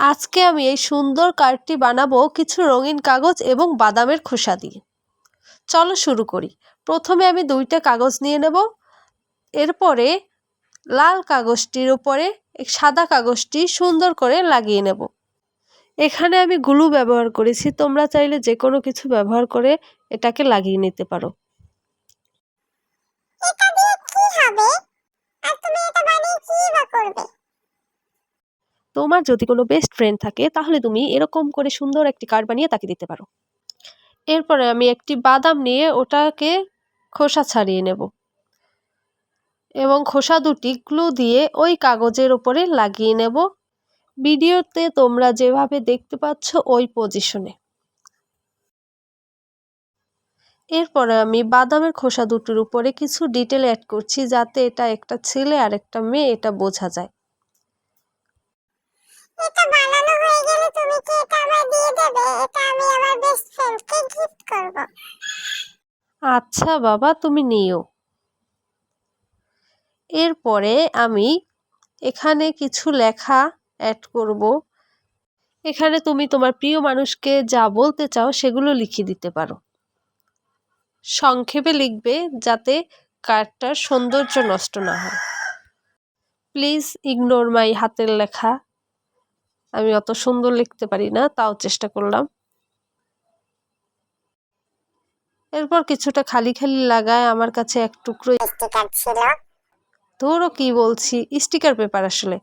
আজকে আমি এই সুন্দর কার্ডটি বানাবো কিছু রঙিন কাগজ এবং বাদামের খোসা দিয়ে। চলো শুরু করি। প্রথমে আমি 2টা কাগজ নিয়ে নেব। এরপরে লাল কাগজটির উপরে সাদা কাগজটি সুন্দর করে লাগিয়ে নেব। এখানে আমি গ্লু ব্যবহার করেছি, তোমরা চাইলে যে কোনো কিছু ব্যবহার করে এটাকে লাগিয়ে নিতে পারো। এটা দিয়ে কি হবে? আর তুমি এটা বানিয়ে কি বা করবে? তোমার যদি কোনো বেস্ট ফ্রেন্ড থাকে তাহলে তুমি এরকম করে সুন্দর একটি কার্ড বানিয়ে তাকে দিতে পারো। এরপরে আমি একটি বাদাম নিয়ে ওটাকে খোসা ছাড়িয়ে নেব এবং খোসা দুটি গ্লু দিয়ে ওই কাগজের ওপরে লাগিয়ে নেব। ভিডিওতে তোমরা যেভাবে দেখতে পাচ্ছ ওই পজিশনে। এরপরে আমি বাদামের খোসা দুটির উপরে কিছু ডিটেল অ্যাড করছি যাতে এটা একটা ছেলে আর একটা মেয়ে এটা বোঝা যায়। এটা বানানো হয়ে গেলে তুমি কি এটা আমায় দিয়ে দেবে? এটা আমি আমার বেস্ট ফ্রেন্ডকে গিফট করব। আচ্ছা বাবা, তুমি নিও। এরপরে আমি এখানে কিছু লেখা অ্যাড করব। এখানে তুমি তোমার প্রিয় মানুষকে যা বলতে চাও সেগুলো লিখে দিতে পারো। সংক্ষেপে লিখবে যাতে কার্ডটার সৌন্দর্য নষ্ট না হয়। প্লিজ ইগনোর মাই হাতের লেখা। আমি অত সুন্দর লিখতে পারি না, তাও চেষ্টা করলাম। এরপর কিছুটা খালি খালি লাগায় আমার কাছে এক টুকরো স্টিকার ছিল। ধরো কি বলছি, স্টিকার পেপার আসলে।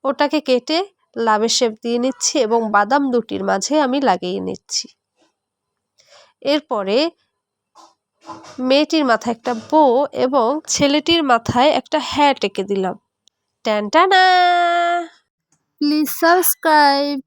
ওটাকে কেটে লাভের শেপ দিয়ে নিচ্ছি এবং বাদাম দুটির মাঝে আমি লাগিয়ে নিচ্ছি। এরপরে মেয়েটির মাথায় একটা বো এবং ছেলেটির মাথায় একটা হ্যাট এঁকে দিলাম। টানটানা! Please subscribe.